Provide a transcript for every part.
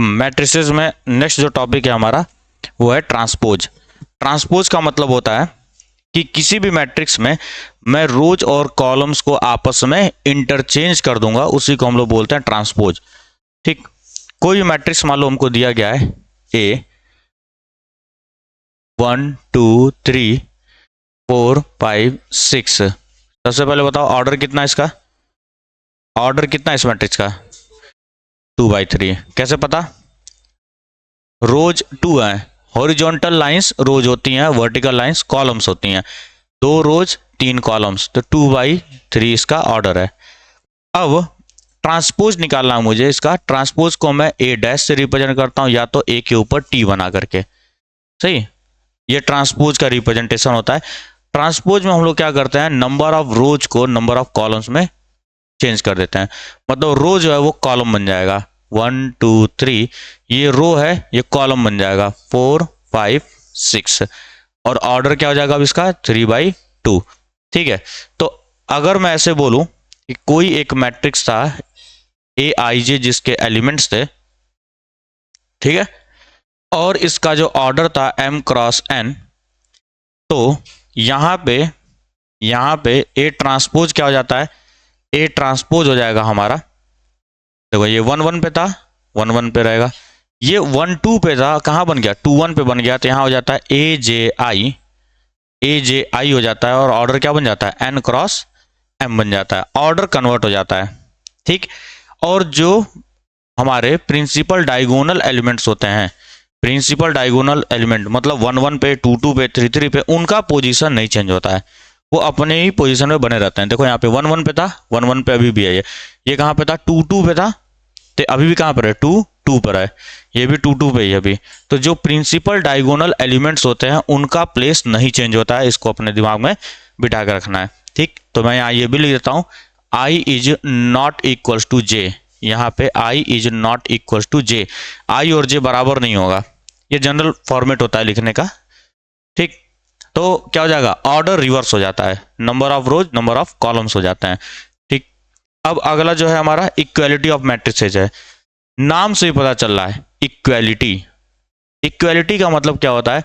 Matrices में next जो topic है हमारा वो है ट्रांसपोज। ट्रांसपोज का मतलब होता है कि किसी भी मैट्रिक्स में मैं रोज और कॉलम्स को आपस में इंटरचेंज कर दूंगा, उसी को हम लोग बोलते हैं ट्रांसपोज। ठीक, कोई भी मैट्रिक्स मान लो हमको दिया गया है ए 1 2 3 4 5 6। सबसे पहले बताओ ऑर्डर कितना है इसका, ऑर्डर कितना है इस मैट्रिक्स का 2/3। कैसे पता, रोज 2 है, हॉरिजॉन्टल लाइंस रोज होती हैं, वर्टिकल लाइंस कॉलम्स होती हैं, 2 रोज 3 कॉलम्स, तो 2/3 इसका ऑर्डर है। अब ट्रांसपोज निकालना है मुझे इसका। ट्रांसपोज को मैं ए डैश से रिप्रेजेंट करता हूं या तो ए के ऊपर टी बना करके। सही, ये ट्रांसपोज का रिप्रेजेंटेशन होता है। ट्रांसपोज में हम लोग क्या करते हैं, नंबर ऑफ रोज को नंबर ऑफ कॉलम्स में चेंज कर देते हैं। मतलब रो जो है वो कॉलम बन जाएगा 1 2 3, ये रो है ये कॉलम बन जाएगा 4 5 6, और ऑर्डर क्या हो जाएगा अब इसका 3/2। ठीक है, तो अगर मैं ऐसे बोलूं कि कोई एक मैट्रिक्स था ए आई जे जिसके एलिमेंट्स थे, ठीक है, और इसका जो ऑर्डर था m क्रॉस n, तो यहां पे ए ट्रांसपोज क्या हो जाता है, ए ट्रांसपोज हो जाएगा हमारा, देखो ये 1 1 पे था 1 1 पे रहेगा, ये 1 2 पे था, कहां बन गया 2 1 पे बन गया, तो यहां हो जाता है ए जे आई हो जाता है, और ऑर्डर क्या बन जाता है n क्रॉस m बन जाता है, ऑर्डर कन्वर्ट हो जाता है। ठीक, और जो हमारे प्रिंसिपल डायगोनल एलिमेंट्स होते हैं, प्रिंसिपल डायगोनल एलिमेंट मतलब 1 1 पे 2 2 पे 3 3 पे, उनका पोजीशन नहीं चेंज होता है, वो अपने ही पोजीशन में बने रहते हैं। देखो यहाँ पे 1 1 पे था 1 1 पे अभी भी है, ये कहाँ पे था 2 2 पे था, तो अभी भी कहाँ पर है 2 2 पर है, ये भी 2 2 पे ही अभी। तो जो प्रिंसिपल डायगोनल एलिमेंट्स होते हैं उनका प्लेस नहीं चेंज होता है, इसको अपने दिमाग में बिठा कर रखना है। ठीक, तो मैं यहाँ ये भी लिख देता हूँ i is not equals to J, यहाँ पे i is not equals to J, i और j बराबर नहीं होगा, ये जनरल फॉर्मेट होता है लिखने का। ठीक, तो क्या हो जाएगा, ऑर्डर रिवर्स हो जाता है, number of rose number of columns हो जाते हैं। ठीक, अब अगला जो है हमारा इक्वालिटी ऑफ मैट्रिसेज है। नाम से ही पता चल रहा है इक्वालिटी, इक्वालिटी का मतलब क्या होता है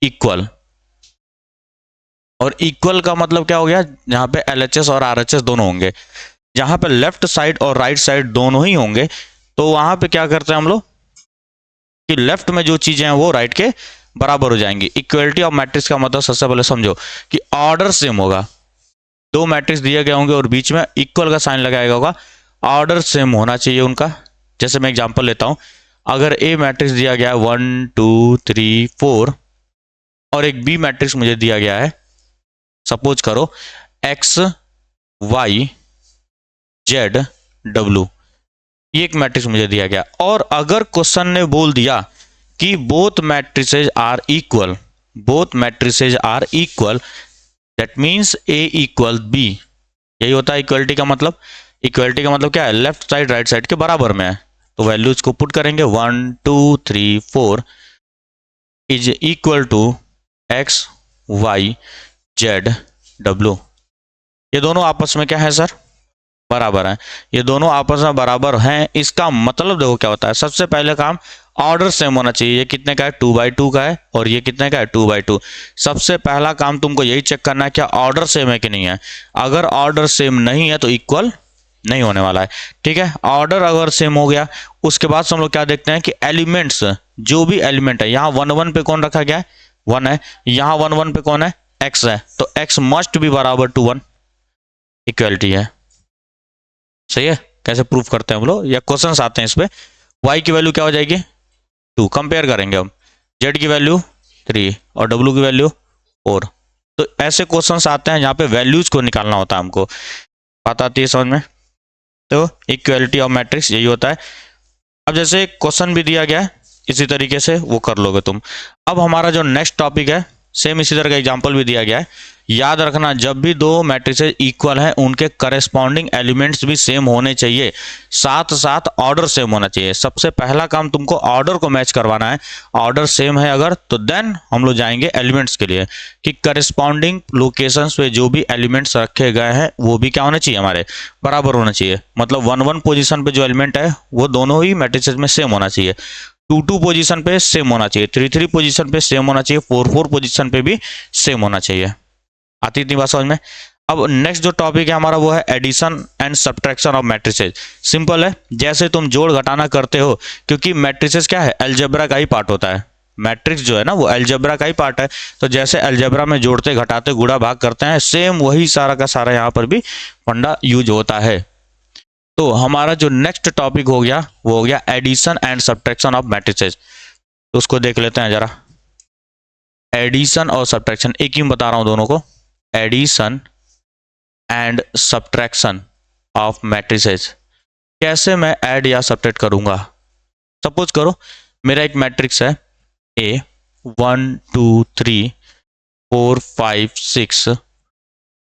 इक्वल, और इक्वल का मतलब क्या हो गया, जहां पे LHS और RHS दोनों होंगे, जहां पे लेफ्ट साइड और राइट साइड दोनों ही होंगे, तो वहां पे क्या करते हैं हम लोग कि लेफ्ट में जो चीजें हैं वो राइट के बराबर हो जाएंगी। इक्वलिटी ऑफ मैट्रिक्स का मतलब सबसे पहले समझो कि ऑर्डर सेम होगा, दो मैट्रिक्स दिए गए होंगे और बीच में इक्वल का साइन लगाया होगा, ऑर्डर सेम होना चाहिए उनका। जैसे मैं एग्जांपल लेता हूं, अगर ए मैट्रिक्स दिया गया है 1 2 3 4, और एक बी मैट्रिक्स मुझे दिया गया है, सपोज करो x y z w, ये एक मैट्रिक्स मुझे दिया गया, और अगर क्वेश्चन ने बोल दिया कि both matrices are equal, both matrices are equal, that means A equal B, यही होता है इक्वलिटी का मतलब। इक्वलिटी का मतलब क्या है, लेफ्ट साइड राइट साइड के बराबर में है, तो वैल्यूज को पुट करेंगे 1 2 3 4 is equal to x y z w, ये दोनों आपस में क्या है सर, बराबर है, ये दोनों आपस में बराबर हैं। इसका मतलब देखो क्या होता है, सबसे पहले काम ऑर्डर सेम होना चाहिए, ये कितने का है 2/2 का है, और ये कितने का है 2/2। सबसे पहला काम तुमको यही चेक करना है क्या ऑर्डर सेम है कि नहीं है, अगर ऑर्डर सेम नहीं है तो इक्वल नहीं होने वाला है। ठीक है, ऑर्डर अगर सेम हो गया, उसके बाद हम लोग क्या देखते हैं कि एलिमेंट्स, जो भी एलिमेंट है, यहाँ 1 1 पे कौन रखा गया है 1 है, यहाँ 1 1 पे कौन है x है, तो x मस्ट भी बराबर टू 1, इक्वलिटी है। सही है, कैसे प्रूफ करते हैं हम लोग, या क्वेश्चंस आते हैं इस पे। y की वैल्यू क्या हो जाएगी 2, कंपेयर करेंगे हम, z की वैल्यू 3 और w की वैल्यू 4, तो ऐसे क्वेश्चंस आते हैं जहां पे वैल्यूज को निकालना होता है हमको, बात आती है समझ में। तो इक्वालिटी ऑफ मैट्रिक्स यही होता है। अब जैसे क्वेश्चन भी दिया गया है इसी तरीके से वो कर लोगे तुम। अब हमारा जो नेक्स्ट टॉपिक है सेम इसी तरह का एग्जांपल भी दिया गया है। याद रखना, जब भी दो मैट्रिसेस इक्वल हैं उनके करस्पॉन्डिंग एलिमेंट्स भी सेम होने चाहिए, साथ साथ ऑर्डर सेम होना चाहिए। सबसे पहला काम तुमको ऑर्डर को मैच करवाना है। ऑर्डर सेम है अगर, तो देन हम लोग जाएंगे एलिमेंट्स के लिए कि करस्पॉन्डिंग लोकेशंस पे जो भी एलिमेंट्स रखे गए हैं वो भी क्या होने चाहिए, हमारे बराबर होना चाहिए। मतलब 1-1 पोजीशन पे जो एलिमेंट है वो दोनों ही मैट्रिसेस में सेम होना चाहिए, 2-2 पोजीशन पे सेम होना चाहिए, 3-3 पोजीशन पे सेम होना चाहिए, 4-4 पोजीशन पे भी सेम होना चाहिए। आती इतनी बात समझ में। अब नेक्स्ट जो टॉपिक है हमारा वो है addition and subtraction of matrices. Simple है, जैसे तुम जोड़ घटाना करते हो, क्योंकि मैट्रिसेस क्या है, अलजेब्रा का ही पार्ट होता है। मैट्रिक्स जो है ना वो अलजेब्रा का ही पार्ट है। तो जैसे अलजेब्रा में जोड़ते घटाते गुणा भाग करते हैं, सेम वही सारा का सारा यहाँ पर भी फंडा यूज होता है। तो हमारा जो नेक्स्ट टॉपिक हो गया वो हो गया addition and subtraction of matrices. तो उसको देख लेते हैं जरा। एडिशन और सब्ट्रैक्शन एक ही बता रहा हूं दोनों को, addition and subtraction of matrices. कैसे मैं ऐड या सब्ट्रैक्ट करूंगा। सपोज करो मेरा एक मैट्रिक्स है ए 1 2 3 4 5 6,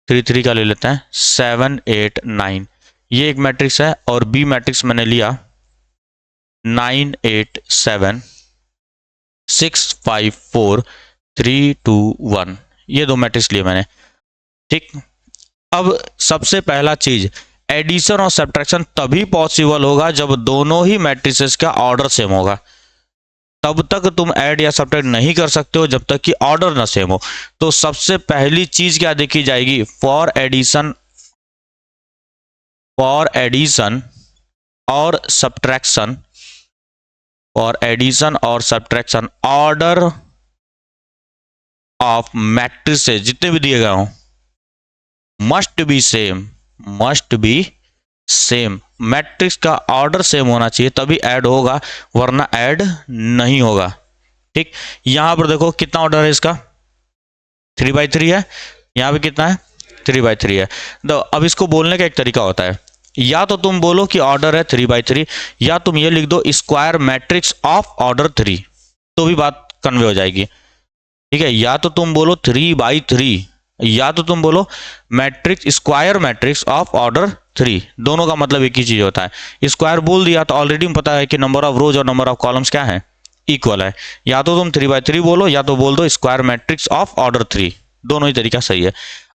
3 का ले लेते हैं 7 8 9, ये एक मैट्रिक्स है। और बी मैट्रिक्स मैंने लिया 9 8 7 6 5 4 3 2 1, ये दो मैट्रिक्स लिए मैंने। ठीक, अब सबसे पहला चीज, एडिशन और सब्ट्रैक्शन तभी पॉसिबल होगा जब दोनों ही मैट्रिसेस का ऑर्डर सेम होगा। तब तक तुम ऐड या सब्ट्रैक्ट नहीं कर सकते हो जब तक कि ऑर्डर ना सेम हो। तो सबसे पहली चीज क्या देखी जाएगी, फॉर एडिशन और सब्ट्रैक्शन, फॉर एडिशन और सब्ट्रैक्शन ऑर्डर ऑफ मैट्रिसेस जितने भी दिए गए हों मस्ट बी सेम। मैट्रिक्स का ऑर्डर सेम होना चाहिए तभी ऐड होगा, वरना ऐड नहीं होगा। ठीक, यहां पर देखो कितना ऑर्डर है इसका, 3/3 है। यहां पे कितना है, 3/3 है। तो अब इसको बोलने का एक तरीका होता है, या तो तुम बोलो कि ऑर्डर है 3/3, या तुम ये लिख दो स्क्वायर मैट्रिक्स ऑफ ऑर्डर 3, तो भी बात कन्वे हो जाएगी। ठीक है, या तो तुम बोलो 3/3, या तो तुम बोलो matrix square matrix of order 3, दोनों का मतलब एक ही चीज होता है। स्क्वायर बोल दिया तो ऑलरेडी पता है कि नंबर ऑफ रोज और नंबर ऑफ कॉलम्स क्या है, इक्वल है। या तो तुम 3/3 बोलो, या तो बोल दो स्क्वायर मैट्रिक्स ऑफ ऑर्डर 3, दोनों ही तरीका सही है।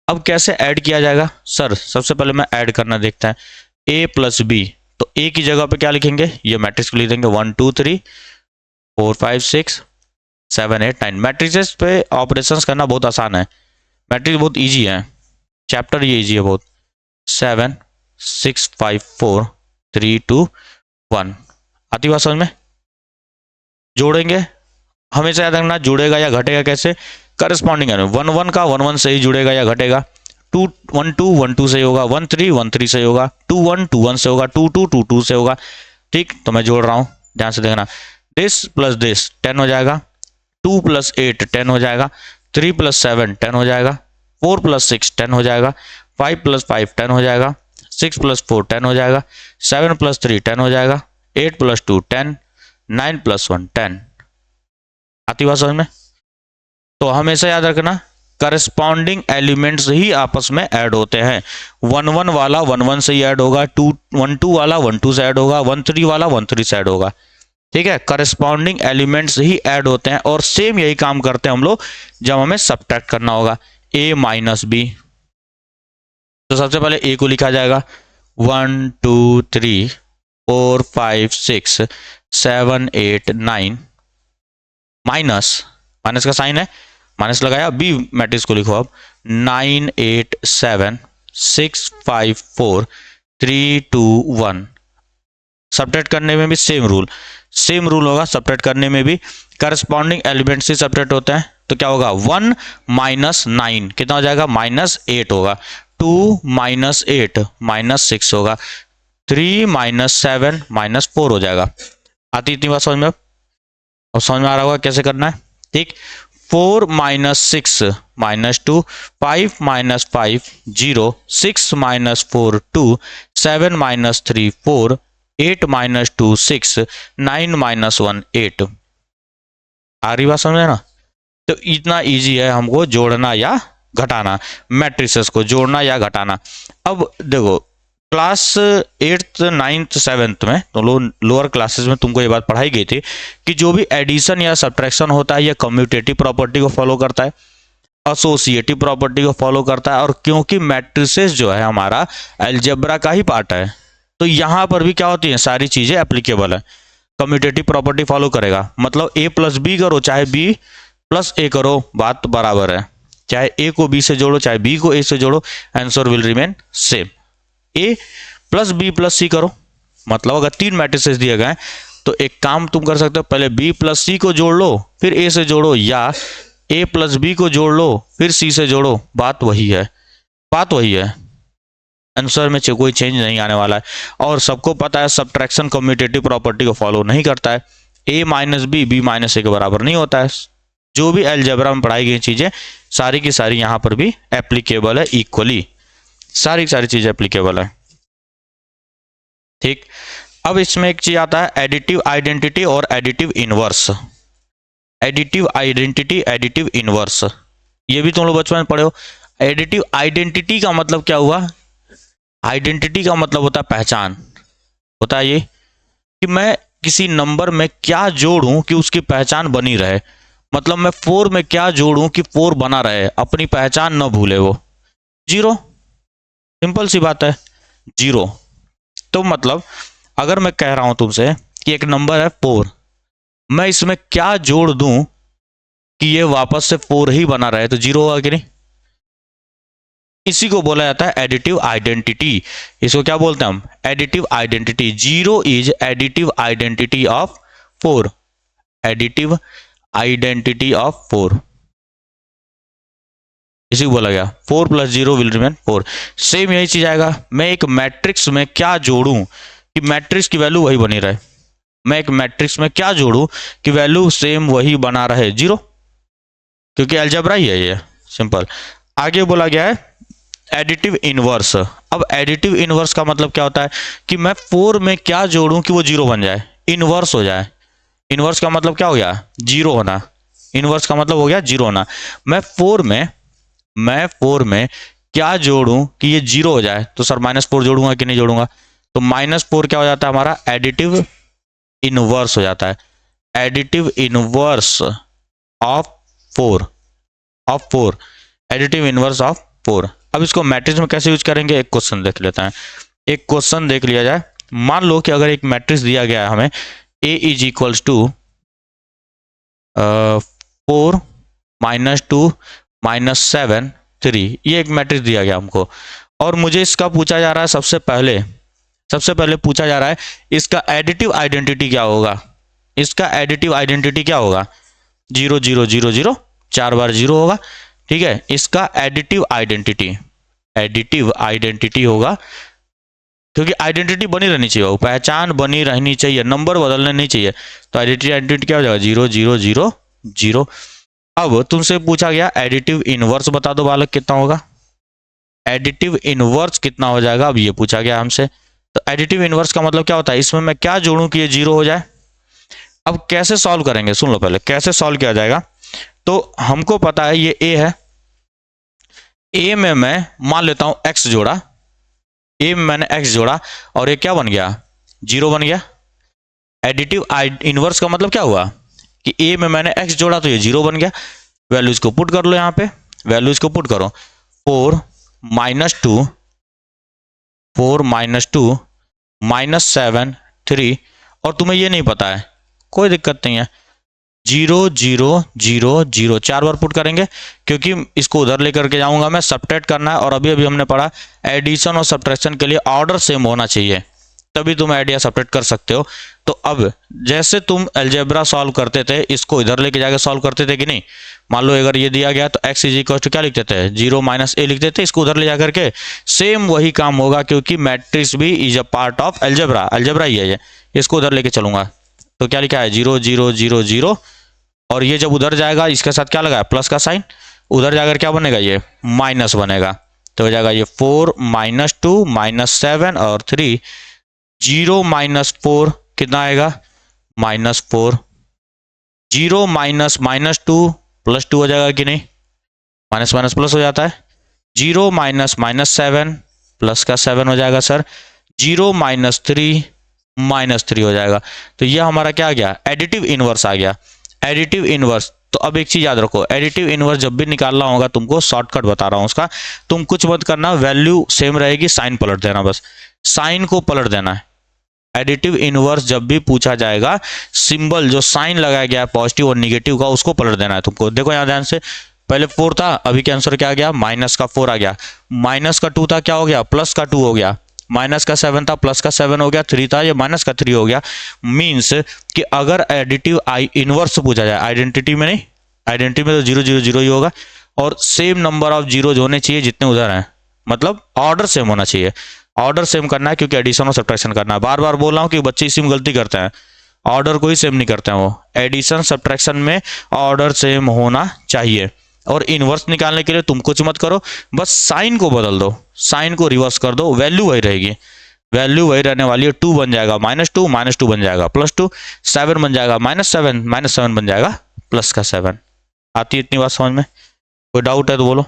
अब कैसे ऐड किया जाएगा सर, सबसे पहले मैं ऐड करना देखता है। ए प्लस बी, तो ए की जगह पे क्या लिखेंगे, ये मैट्रिक्स को लिख देंगे 1 2 3 4 5 6 7 8 9। मैट्रिक्स पे ऑपरेशंस करना बहुत आसान है, मैट्रिक्स बहुत इजी है, चैप्टर ये इजी है बहुत। 7 6 5 4 3 2 1, आती बात समझ में। जोड़ेंगे, हमेशा याद रखना जुड़ेगा या घटेगा कैसे, करस्पॉन्डिंग है। 1-1 का 1-1 से ही जुड़ेगा या घटेगा, 2-1-2 1-2 से होगा, 1-3 1-3 से होगा, 2-1 2-1 से होगा, 2-2 2-2 से होगा। ठीक, तो मैं जोड़ रहा हूं, ध्यान से देखना। दिस प्लस दिस 10 हो जाएगा, 2 + 8 10 हो जाएगा, 3 + 7 10 हो जाएगा, 4 + 6 10 हो जाएगा, 5 + 5 10 हो जाएगा, 6 + 4 10 हो जाएगा, 7 + 3 10 हो जाएगा, 8 + 2 10, 9 + 1 10। आती बात समझ में। तो हमेशा याद रखना करस्पॉन्डिंग एलिमेंट्स ही आपस में ऐड होते हैं। 1-1 वाला 1-1 से ही ऐड होगा, 1-2 वाला 1-2 से ऐड होगा, 1-3 वाला 1-3 से ऐड होगा। ठीक है, करस्पॉन्डिंग एलिमेंट्स ही ऐड होते हैं, और सेम यही काम करते हैं हम लोग जब हमें सब्ट्रैक्ट करना होगा। a - b, तो सबसे पहले a को लिखा जाएगा 1 2 3 4 5 6 7 8 9, माइनस का साइन है, माइनस लगाया। बी मैट्रिक्स को लिखो अब 9 8 7 6 5 4 3 2 1। सब्ट्रैक्ट करने में भी सेम रूल होगा, सब्ट्रैक्ट करने में भी करस्पॉन्डिंग एलिमेंट से सब्ट्रैक्ट होता है। तो क्या होगा, 1 - 9 कितना हो जाएगा, -8 होगा, 2 - 8 -6 होगा, 3 - 7 -4 हो जाएगा। आती इतनी बात समझ में, और समझ में आ रहा होगा कैसे करना है। ठीक, 4 - 6 -2, 5 - 5 0, 6 - 4 2, 7 - 3 4, 8 - 2 6, 9 - 1 8। आ रही बात समझ में ना। तो इतना इजी है हमको जोड़ना या घटाना, मैट्रिसेस को जोड़ना या घटाना। अब देखो क्लास 8th 9th 7th में तो लोअर क्लासेस में तुमको ये बात पढ़ाई गई थी कि जो भी एडिशन या सब्ट्रैक्शन होता है ये कम्यूटेटिव प्रॉपर्टी को फॉलो करता है, एसोसिएटिव प्रॉपर्टी को फॉलो करता है, और क्योंकि मैट्रिसेस जो है हमारा अलजेब्रा का ही पार्ट है तो यहाँ पर भी क्या होती है, सारी चीजें एप्लीकेबल है। कम्यूटेटिव प्रॉपर्टी फॉलो करेगा, मतलब a प्लस बी करो चाहे b प्लस a करो, बात बराबर है। चाहे a को b से जोड़ो चाहे b को a से जोड़ो, answer will remain same. a plus B plus c करो, मतलब अगर 3 मैट्रिसेस दिए गए तो एक काम तुम कर सकते हो, पहले b प्लस c को जोड़ लो फिर a से जोड़ो, या a प्लस बी को जोड़ लो फिर c से जोड़ो, बात वही है, बात वही है। आंसर में कोई चेंज नहीं आने वाला है। और सबको पता है सब्ट्रैक्शन कम्यूटेटिव प्रॉपर्टी को फॉलो नहीं करता है, a माइनस बी माइनस ए के बराबर नहीं होता है। जो भी अलजेब्रा में पढ़ाई गई चीजें सारी की सारी यहाँ पर भी एप्लीकेबल है, इक्वली सारी की सारी चीजें एप्लीकेबल है। ठीक, अब इसमें एक चीज आता है एडिटिव आइडेंटिटी और additive inverse. Additive identity, additive inverse, ये भी तुम लोग बचपन में पढ़े हो। एडिटिव आइडेंटिटी का मतलब क्या हुआ, आइडेंटिटी का मतलब होता है पहचान, होता है ये कि मैं किसी नंबर में क्या जोड़ूं कि उसकी पहचान बनी रहे, मतलब मैं 4 में क्या जोड़ूं कि 4 बना रहे, अपनी पहचान न भूले वो। 0, सिंपल सी बात है, 0। तो मतलब अगर मैं कह रहा हूं तुमसे कि एक नंबर है 4, मैं इसमें क्या जोड़ दूं कि ये वापस से 4 ही बना रहे, तो 0 होगा कि नहीं। इसी को बोला जाता है एडिटिव आइडेंटिटी। इसको क्या बोलते हैं हम, additive identity. 0 is additive identity of 4, additive identity of 4, इसी को बोला गया 4 प्लस 0 विल रिमेन 4। सेम यही चीज आएगा, मैं एक मैट्रिक्स में क्या जोड़ूं कि मैट्रिक्स की वैल्यू वही बनी रहे, मैं एक मैट्रिक्स में क्या जोड़ूं कि वैल्यू सेम वही बना रहे, 0, क्योंकि अलजेब्रा ही है ये, सिंपल। आगे बोला गया है एडिटिव इनवर्स। अब एडिटिव इनवर्स का मतलब क्या होता है कि मैं 4 में क्या जोड़ूं कि वो 0 बन जाए, इनवर्स हो जाए। इनवर्स का मतलब क्या हो गया, 0 होना। इनवर्स का मतलब हो गया 0 होना। मैं 4 में क्या जोड़ूं कि ये 0 हो जाए, तो सर -4 जोड़ूंगा कि नहीं जोड़ूंगा, तो -4 क्या हो जाता है हमारा, एडिटिव इनवर्स हो जाता है, additive inverse of 4, additive inverse of 4। अब इसको मैट्रिक्स में कैसे यूज करेंगे, एक क्वेश्चन देख लेते हैं। एक क्वेश्चन देख लिया जाए। मान लो कि अगर एक मैट्रिक्स दिया गया है हमें, a इज इक्वल्स टू 4 -2 -7 3, ये एक मैट्रिक्स दिया गया हमको, और मुझे इसका पूछा जा रहा है सबसे पहले पूछा जा रहा है इसका एडिटिव आइडेंटिटी क्या होगा। इसका एडिटिव आइडेंटिटी क्या होगा, 0 0 0 0, 4 बार 0 होगा। ठीक है, इसका एडिटिव आइडेंटिटी होगा, क्योंकि आइडेंटिटी बनी रहनी चाहिए, पहचान बनी रहनी चाहिए, नंबर बदलने नहीं चाहिए, तो एडिटिव आइडेंटिटी क्या हो जाएगा, 0 0 0 0। अब तुमसे पूछा गया एडिटिव इनवर्स बता दो बालक कितना होगा, एडिटिव इनवर्स कितना हो जाएगा, अब ये पूछा गया हमसे। तो एडिटिव इनवर्स का मतलब क्या होता है, इसमें मैं क्या जोड़ूं कि ये 0 हो जाए। अब कैसे सॉल्व करेंगे, सुन लो पहले कैसे सॉल्व किया जाएगा। तो हमको पता है ये a है, a में मैं मान लेता हूं x जोड़ा, a में मैंने x जोड़ा और ये क्या बन गया, 0 बन गया। एडिटिव इनवर्स का मतलब क्या हुआ कि a में मैंने x जोड़ा तो ये 0 बन गया। वैल्यूज को पुट कर लो, यहां पे वैल्यूज को पुट करो, 4 -2 -7 3, और तुम्हें ये नहीं पता है कोई दिक्कत नहीं है, 0 0 0 0 4 बार पुट करेंगे, क्योंकि इसको उधर लेकर के जाऊंगा मैं, सब्ट्रैक्ट करना है। और अभी अभी हमने पढ़ा एडिशन और सब्ट्रैक्शन के लिए ऑर्डर सेम होना चाहिए, तभी तुम ऐड या सब्ट्रैक्ट कर सकते हो। तो अब जैसे तुम अलजेब्रा सॉल्व करते थे, इसको इधर लेके जाकर सॉल्व करते थे कि नहीं। मान लो अगर ये दिया गया तो x इज इक्वल टू क्या लिखते थे, 0 - a लिखते थे, इसको उधर ले जाकर के सेम वही काम होगा, क्योंकि मैट्रिक्स भी is a part of algebra ही है ये। इसको उधर लेके चलूंगा तो क्या लिखा है, 0 0 0 0, और ये जब उधर जाएगा इसके साथ क्या लगा है, प्लस का साइन, उधर जाकर क्या बनेगा, ये माइनस बनेगा। तो हो जाएगा ये 4 -2 -7 और 3, 0 -4 कितना आएगा, -4, 0 -2 +2 हो जाएगा कि नहीं, माइनस माइनस प्लस हो जाता है, 0 माइनस माइनस 7 प्लस का 7 हो जाएगा सर, 0 माइनस 3 माइनस 3 हो जाएगा। तो ये हमारा क्या आ गया, एडिटिव इनवर्स आ गया। एडिटिव इनवर्स, तो अब एक चीज याद रखो, एडिटिव इनवर्स जब भी निकालना होगा तुमको, शॉर्टकट बता रहा हूं उसका, तुम कुछ मत करना, वैल्यू सेम रहेगी, साइन पलट देना, बस साइन को पलट देना है। एडिटिव इनवर्स जब भी पूछा जाएगा, सिंबल जो साइन लगाया गया है पॉजिटिव और निगेटिव का, उसको पलट देना है तुमको। देखो यहां ध्यान से, पहले 4 था, अभी के आंसर क्या आ गया, माइनस का 4 आ गया, माइनस का 2 था, क्या हो गया, प्लस का 2 हो गया, माइनस का 7 था, प्लस का 7 हो गया, 3 था, ये माइनस का 3 हो गया। मीन्स कि अगर एडिटिव इनवर्स पूछा जाए, आइडेंटिटी में नहीं, आइडेंटिटी में तो 0 0 0 ही होगा, और सेम नंबर ऑफ जीरोज होने चाहिए जितने उधर हैं, मतलब ऑर्डर सेम होना चाहिए। ऑर्डर सेम करना है क्योंकि एडिशन और सब्ट्रैक्शन करना है। बार बार बोल रहा हूँ कि बच्चे इसी में गलती करते हैं, ऑर्डर कोई सेम नहीं करते हैं वो। एडिशन सब्ट्रैक्शन में ऑर्डर सेम होना चाहिए। और इनवर्स निकालने के लिए तुम कुछ मत करो, बस साइन को बदल दो, साइन को रिवर्स कर दो, वैल्यू वही रहेगी, वैल्यू वही रहने वाली है। 2 बन जाएगा -2, -2 बन जाएगा +2, 7 बन जाएगा -7, -7 बन जाएगा +7। आती है इतनी बात समझ में? कोई डाउट है तो बोलो।